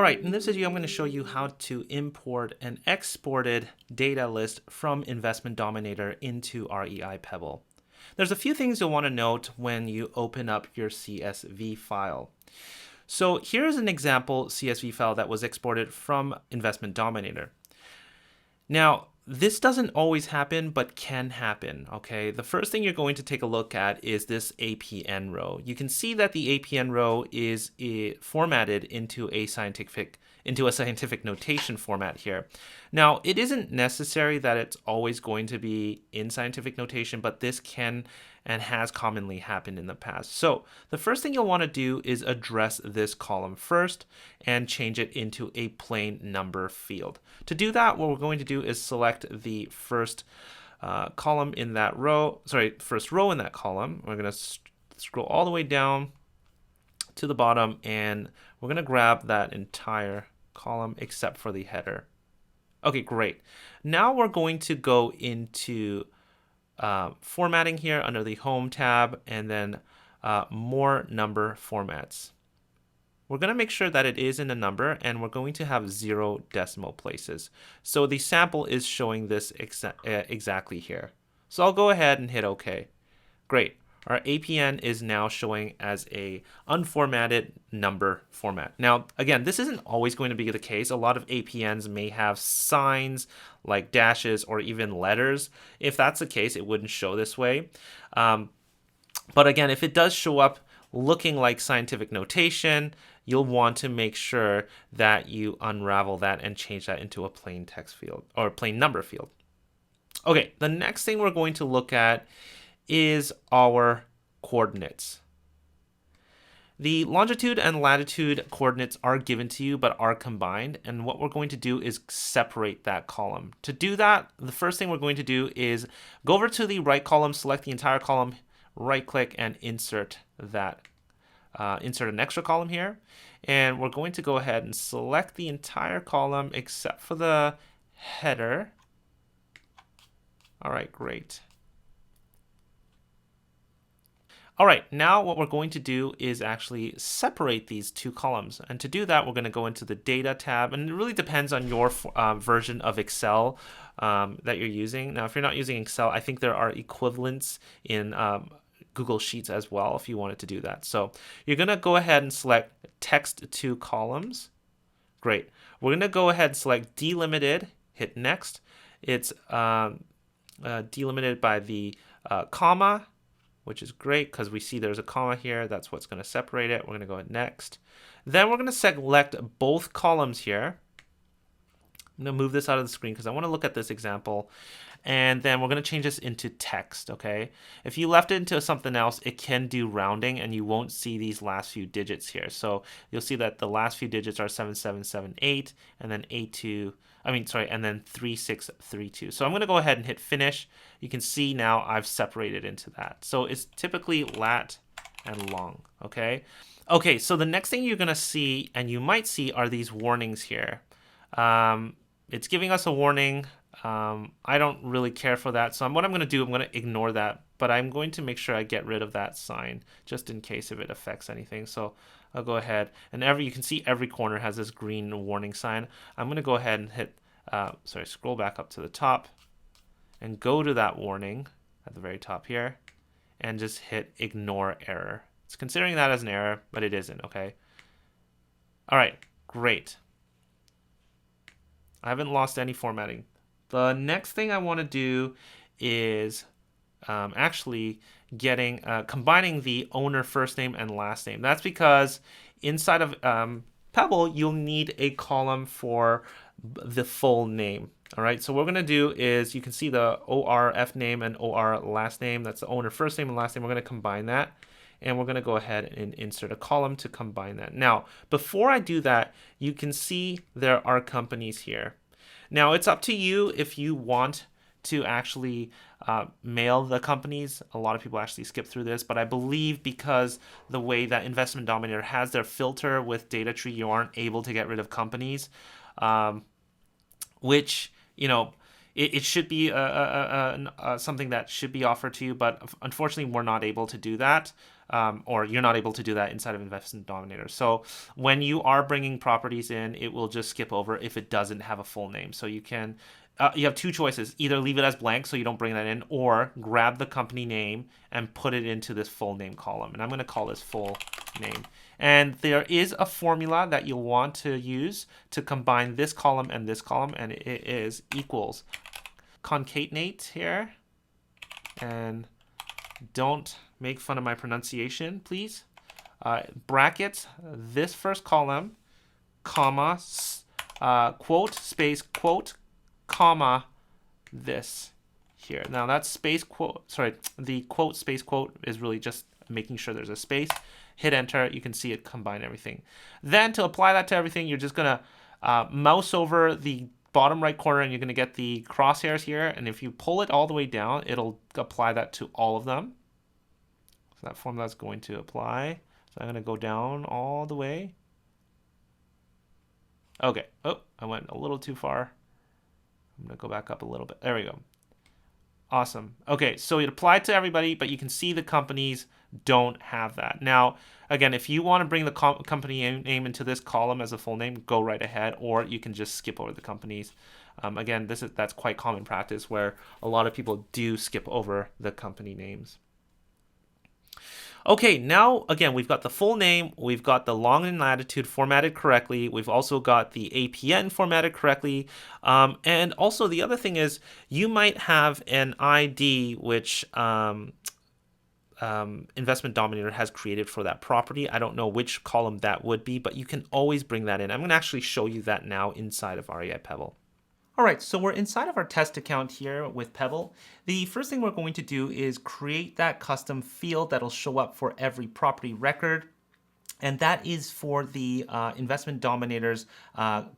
Alright, in this video I'm going to show you how to import an exported data list from Investment Dominator into REI Pebble. There's a few things you'll want to note when you open up your CSV file. So here's an example CSV file that was exported from Investment Dominator. Now, this doesn't always happen, but can happen, okay? The first thing you're going to take a look at is this APN row. You can see that the APN row is formatted into a scientific notation format here. Now, it isn't necessary that it's always going to be in scientific notation, but this can and has commonly happened in the past. So the first thing you'll want to do is address this column first and change it into a plain number field. To do that, what we're going to do is select the first column in that row, first row in that column. We're going to scroll all the way down to the bottom, and we're going to grab that entire column except for the header. Okay, great. Now we're going to go into formatting here under the Home tab, and then more number formats. We're going to make sure that it is in a number, and we're going to have 0 decimal places. So the sample is showing this exactly here. So I'll go ahead and hit OK. Great. Our APN is now showing as a unformatted number format. Now, again, this isn't always going to be the case. A lot of APNs may have signs like dashes or even letters. If that's the case, it wouldn't show this way. But again, if it does show up looking like scientific notation, you'll want to make sure that you unravel that and change that into a plain text field or a plain number field. Okay, the next thing we're going to look at is our coordinates. The longitude and latitude coordinates are given to you but are combined, and what we're going to do is separate that column. To do that, the first thing we're going to do is go over to the right column, select the entire column, right click, and insert that. Insert an extra column here, and we're going to go ahead and select the entire column except for the header. All right, great. All right, now what we're going to do is actually separate these two columns. And to do that, we're going to go into the Data tab. And it really depends on your version of Excel that you're using. Now, if you're not using Excel, I think there are equivalents in Google Sheets as well if you wanted to do that. So you're going to go ahead and select Text to Columns. Great. We're going to go ahead and select Delimited, hit Next. It's delimited by the comma, which is great because we see there's a comma here. That's what's going to separate it. We're going to go next. Then we're going to select both columns here. I'm going to move this out of the screen because I want to look at this example. And then we're going to change this into text, okay? If you left it into something else, it can do rounding and you won't see these last few digits here. So you'll see that the last few digits are 7778 and then and then 3632. So I'm going to go ahead and hit finish. You can see now I've separated into that. So it's typically lat and long, okay? Okay, so the next thing you're going to see, and you might see, are these warnings here. It's giving us a warning. I don't really care for that. So what I'm going to do, I'm going to ignore that, but I'm going to make sure I get rid of that sign just in case if it affects anything. So I'll go ahead, and you can see every corner has this green warning sign. I'm going to go ahead and hit, scroll back up to the top and go to that warning at the very top here and just hit ignore error. It's considering that as an error, but it isn't, okay? All right, great. I haven't lost any formatting. The next thing I want to do is actually combining the owner first name and last name. That's because inside of Pebble, you'll need a column for the full name. All right, so what we're going to do is you can see the ORF name and OR last name. That's the owner first name and last name. We're going to combine that. And we're going to go ahead and insert a column to combine that. Now, before I do that, you can see there are companies here. Now, it's up to you if you want to actually mail the companies. A lot of people actually skip through this, but I believe because the way that Investment Dominator has their filter with data tree, you aren't able to get rid of companies, which, you know, it should be something that should be offered to you, but unfortunately we're not able to do that. or you're not able to do that inside of Investment Dominator. So when you are bringing properties in, it will just skip over if it doesn't have a full name. So you can, you have two choices: either leave it as blank so you don't bring that in, or grab the company name and put it into this full name column. And I'm going to call this full name. And there is a formula that you'll want to use to combine this column, and it is equals concatenate here. And don't make fun of my pronunciation, please. Brackets, this first column, comma, quote, space, quote, comma, this here. Now that's space quote, sorry, the quote, space, quote is really just making sure there's a space. Hit enter, you can see it combine everything. Then to apply that to everything, you're just gonna mouse over the bottom right corner and you're gonna get the crosshairs here. And if you pull it all the way down, it'll apply that to all of them. So that formula is going to apply. So I'm gonna go down all the way. Okay, oh, I went a little too far. I'm gonna go back up a little bit. There we go. Awesome. Okay, so it applied to everybody, but you can see the companies don't have that. Now, again, if you want to bring the company name into this column as a full name, go right ahead, or you can just skip over the companies. Again, that's quite common practice where a lot of people do skip over the company names. Okay, now, again, we've got the full name, we've got the long and latitude formatted correctly, we've also got the APN formatted correctly, and also the other thing is you might have an ID which Investment Dominator has created for that property. I don't know which column that would be, but you can always bring that in. I'm going to actually show you that now inside of REI Pebble. All right, so we're inside of our test account here with Pebble. The first thing we're going to do is create that custom field that'll show up for every property record. And that is for the Investment Dominator's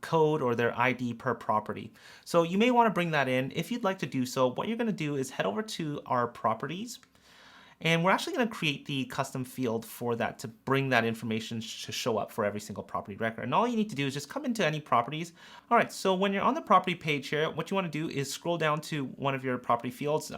code or their ID per property. So you may want to bring that in. If you'd like to do so, what you're going to do is head over to our properties. And we're actually going to create the custom field for that to bring that information to show up for every single property record. And all you need to do is just come into any properties. All right, so when you're on the property page here, what you want to do is scroll down to one of your property fields.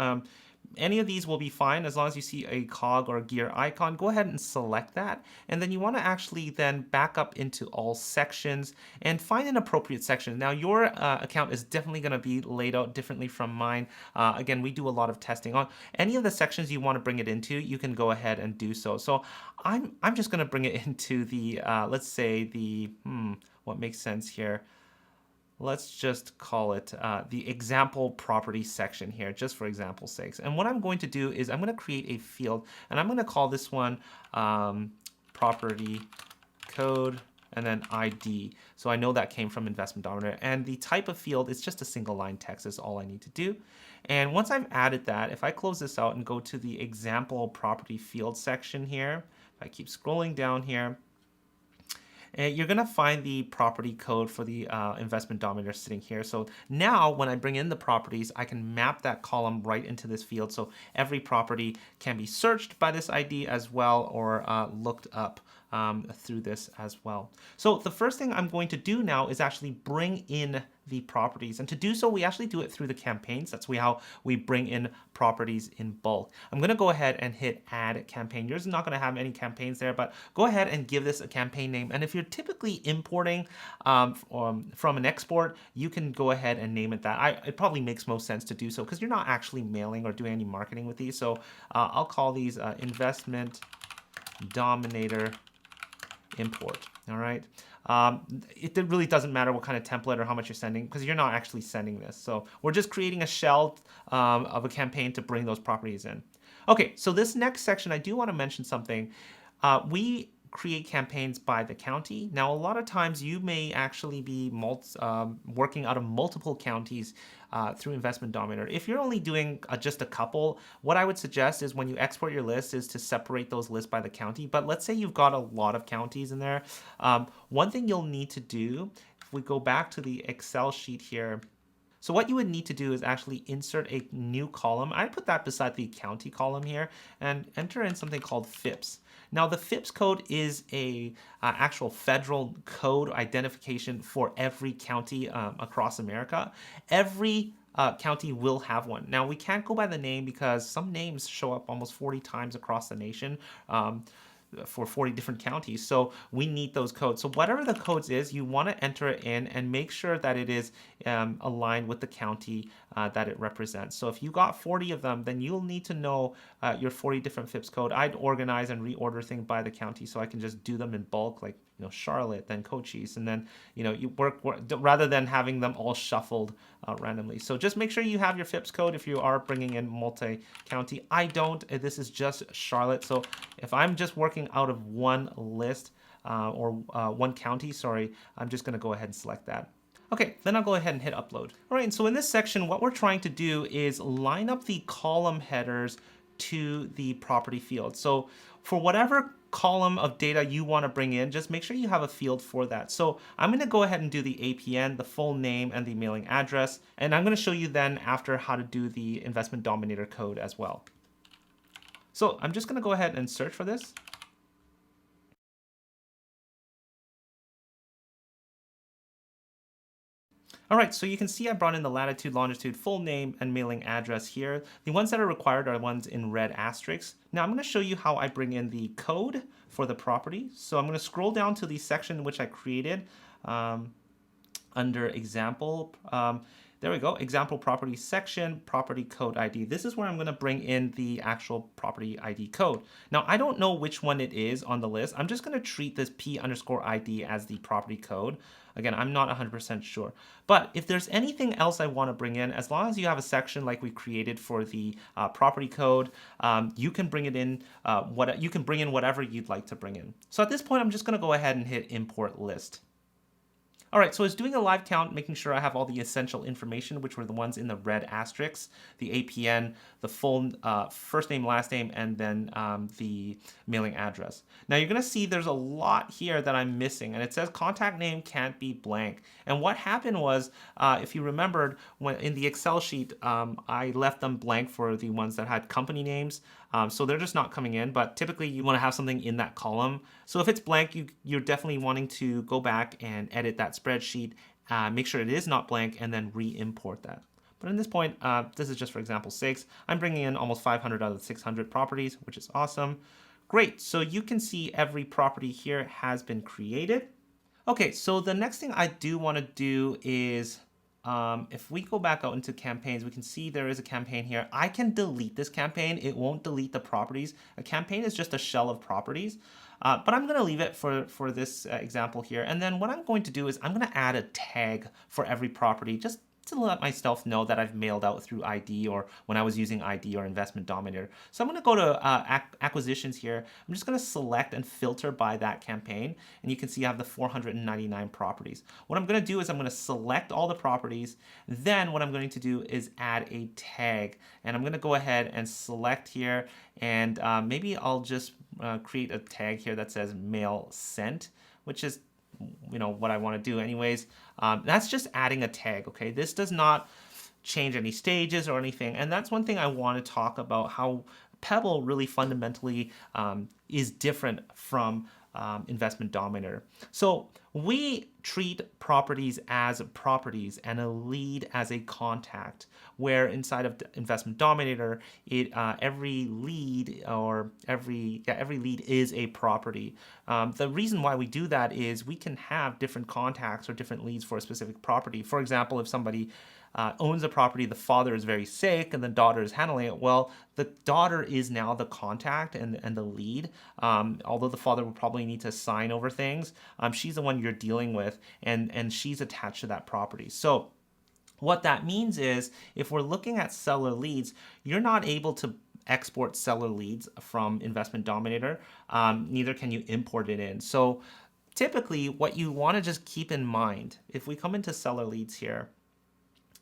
Any of these will be fine as long as you see a cog or a gear icon. Go ahead and select that. And then you want to actually then back up into all sections and find an appropriate section. Now your account is definitely going to be laid out differently from mine. Again, we do a lot of testing on any of the sections you want to bring it into. You can go ahead and do so. So I'm just going to bring it into the let's say the what makes sense here. Let's just call it the example property section here, just for example's sakes. And what I'm going to do is I'm going to create a field, and I'm going to call this one property code and then ID. So I know that came from Investment Dominator. And the type of field is just a single line text is all I need to do. And once I've added that, if I close this out and go to the example property field section here, if I keep scrolling down here, you're going to find the property code for the Investment Dominator sitting here. So now when I bring in the properties, I can map that column right into this field. So every property can be searched by this ID as well, or looked up through this as well. So the first thing I'm going to do now is actually bring in the properties. And to do so, we actually do it through the campaigns. That's how we bring in properties in bulk. I'm going to go ahead and hit add campaign. Yours is not going to have any campaigns there, but go ahead and give this a campaign name. And if you're typically importing from an export, you can go ahead and name it that. It probably makes most sense to do so because you're not actually mailing or doing any marketing with these. So I'll call these Investment Dominator import. All right. It really doesn't matter what kind of template or how much you're sending because you're not actually sending this. So we're just creating a shell of a campaign to bring those properties in. Okay, so this next section, I do want to mention something. We create campaigns by the county. Now, a lot of times you may actually be working out of multiple counties through Investment Dominator. If you're only doing just a couple, what I would suggest is when you export your list is to separate those lists by the county. But let's say you've got a lot of counties in there. One thing you'll need to do, if we go back to the Excel sheet here, so what you would need to do is actually insert a new column. I put that beside the county column here and enter in something called Fips. Now the Fips code is a actual federal code identification for every county across America. Every county will have one. Now, we can't go by the name because some names show up almost 40 times across the nation. For 40 different counties. So we need those codes. So whatever the codes is, you want to enter it in and make sure that it is aligned with the county that it represents. So if you got 40 of them, then you'll need to know your 40 different Fips code. I'd organize and reorder things by the county so I can just do them in bulk, like Charlotte, then Cochise, and then you work rather than having them all shuffled randomly. So just make sure you have your Fips code if you are bringing in multi-county. I don't. This is just Charlotte. So if I'm just working out of one list or one county, sorry, I'm just going to go ahead and select that. Okay, then I'll go ahead and hit upload. All right, and so in this section, what we're trying to do is line up the column headers to the property field. So for whatever column of data you want to bring in, just make sure you have a field for that. So I'm going to go ahead and do the APN, the full name, and the mailing address. And I'm going to show you then after how to do the Investment Dominator code as well. So I'm just going to go ahead and search for this. All right, so you can see I brought in the latitude, longitude, full name, and mailing address here. The ones that are required are the ones in red asterisks. Now I'm going to show you how I bring in the code for the property. So I'm going to scroll down to the section which I created under example. There we go, example property section, property code ID. This is where I'm going to bring in the actual property ID code. Now, I don't know which one it is on the list. I'm just going to treat this P_ID as the property code. Again, I'm not 100% sure. But if there's anything else I want to bring in, as long as you have a section like we created for the property code, you can bring it in. You can bring in whatever you'd like to bring in. So at this point, I'm just going to go ahead and hit import list. All right, so it's doing a live count, making sure I have all the essential information, which were the ones in the red asterisks, the APN, the full first name, last name, and then the mailing address. Now you're gonna see there's a lot here that I'm missing, and it says contact name can't be blank. And what happened was, if you remembered, when in the Excel sheet, I left them blank for the ones that had company names, so they're just not coming in, but typically you wanna have something in that column. So if it's blank, you're definitely wanting to go back and edit that spreadsheet, make sure it is not blank, and then re-import that. But in this point, this is just for example 6. I'm bringing in almost 500 out of the 600 properties, which is awesome. Great, so you can see every property here has been created. Okay, so the next thing I do want to do is, if we go back out into campaigns, we can see there is a campaign here. I can delete this campaign. It won't delete the properties. A campaign is just a shell of properties. But I'm going to leave it for this example here. And then what I'm going to do is I'm going to add a tag for every property just to let myself know that I've mailed out through ID or when I was using ID or Investment Dominator. So I'm going to go to acquisitions here. I'm just going to select and filter by that campaign. And you can see I have the 499 properties. What I'm going to do is I'm going to select all the properties. Then what I'm going to do is add a tag. And I'm going to go ahead and select here. And maybe I'll just create a tag here that says mail sent, which is what I want to do anyways. That's just adding a tag, okay? This does not change any stages or anything. And that's one thing I want to talk about, how Pebble really fundamentally is different from Investment Dominator. So we treat properties as properties and a lead as a contact, where inside of Investment Dominator, every lead is a property. The reason why we do that is we can have different contacts or different leads for a specific property. For example, if somebody owns a property, the father is very sick and the daughter is handling it, well, the daughter is now the contact and the lead. Although the father will probably need to sign over things, she's the one you're dealing with, and she's attached to that property. So what that means is if we're looking at seller leads, you're not able to export seller leads from Investment Dominator. Neither can you import it in. So typically what you want to just keep in mind, if we come into seller leads here,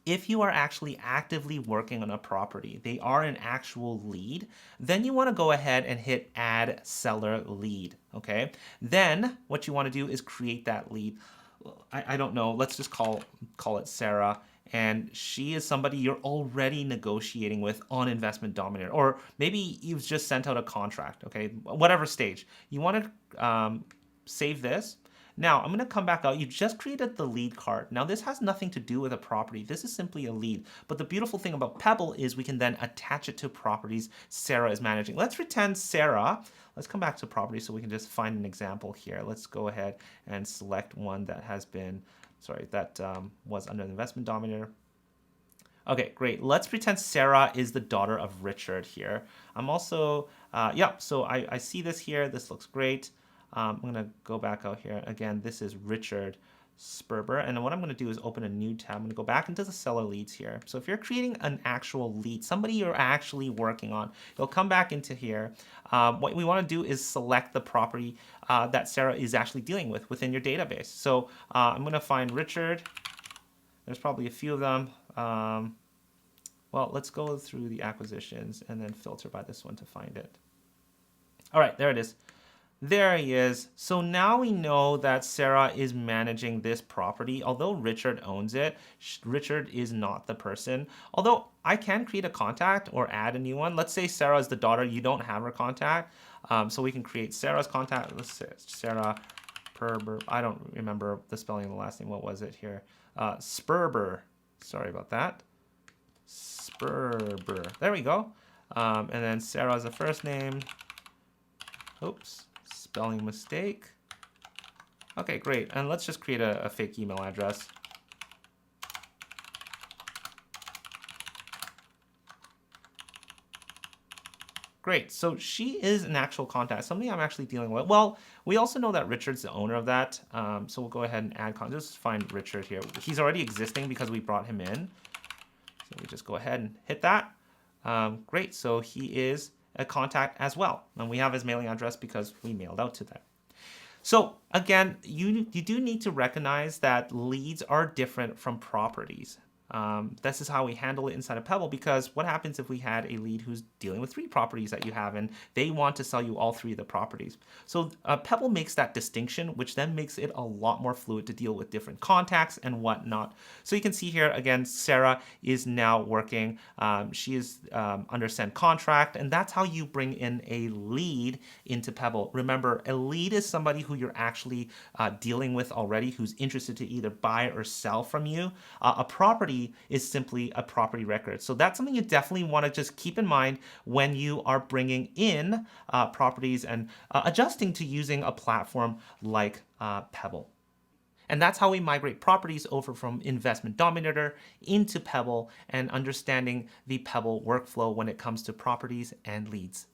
if you are actually actively working on a property, they are an actual lead, then you want to go ahead and hit add seller lead, okay? Then what you want to do is create that lead. I don't know, let's just call it Sarah, and she is somebody you're already negotiating with on Investment Dominator, or maybe you've just sent out a contract, okay? Whatever stage. You want to save this. Now I'm going to come back out. You just created the lead card. Now this has nothing to do with a property. This is simply a lead. But the beautiful thing about Pebble is we can then attach it to properties Sarah is managing. Let's pretend Sarah. Let's come back to properties so we can just find an example here. Let's go ahead and select one that has been, sorry, that was under the Investment Dominator. Okay, great. Let's pretend Sarah is the daughter of Richard here. I'm also, so I see this here. This looks great. I'm going to go back out here. Again, this is Richard Sperber. And what I'm going to do is open a new tab. I'm going to go back into the seller leads here. So if you're creating an actual lead, somebody you're actually working on, you'll come back into here. What we want to do is select the property that Sarah is actually dealing with within your database. So I'm going to find Richard. There's probably a few of them. Well, let's go through the acquisitions and then filter by this one to find it. All right, there it is. There he is. So now we know that Sarah is managing this property. Although Richard owns it, Richard is not the person. Although I can create a contact or add a new one. Let's say Sarah is the daughter. You don't have her contact. So we can create Sarah's contact. Let's say Sarah Perber. I don't remember the spelling of the last name. What was it here? Sperber. Sorry about that. Sperber. There we go. And then Sarah's the first name. Oops. Spelling mistake. Okay, great. And let's just create a fake email address. Great. So she is an actual contact, somebody I'm actually dealing with. Well, we also know that Richard's the owner of that. So we'll go ahead and add contact. Just find Richard here. He's already existing because we brought him in. So we just go ahead and hit that. Great. So he is a contact as well. And we have his mailing address because we mailed out to them. So again, you do need to recognize that leads are different from properties. This is how we handle it inside of Pebble, because what happens if we had a lead who's dealing with 3 properties that you have and they want to sell you all 3 of the properties? So Pebble makes that distinction, which then makes it a lot more fluid to deal with different contacts and whatnot. So you can see here, again, Sarah is now working. She is under send contract, and that's how you bring in a lead into Pebble. Remember, a lead is somebody who you're actually dealing with already, who's interested to either buy or sell from you. A property is simply a property record. So that's something you definitely want to just keep in mind when you are bringing in properties and adjusting to using a platform like Pebble. And that's how we migrate properties over from Investment Dominator into Pebble and understanding the Pebble workflow when it comes to properties and leads.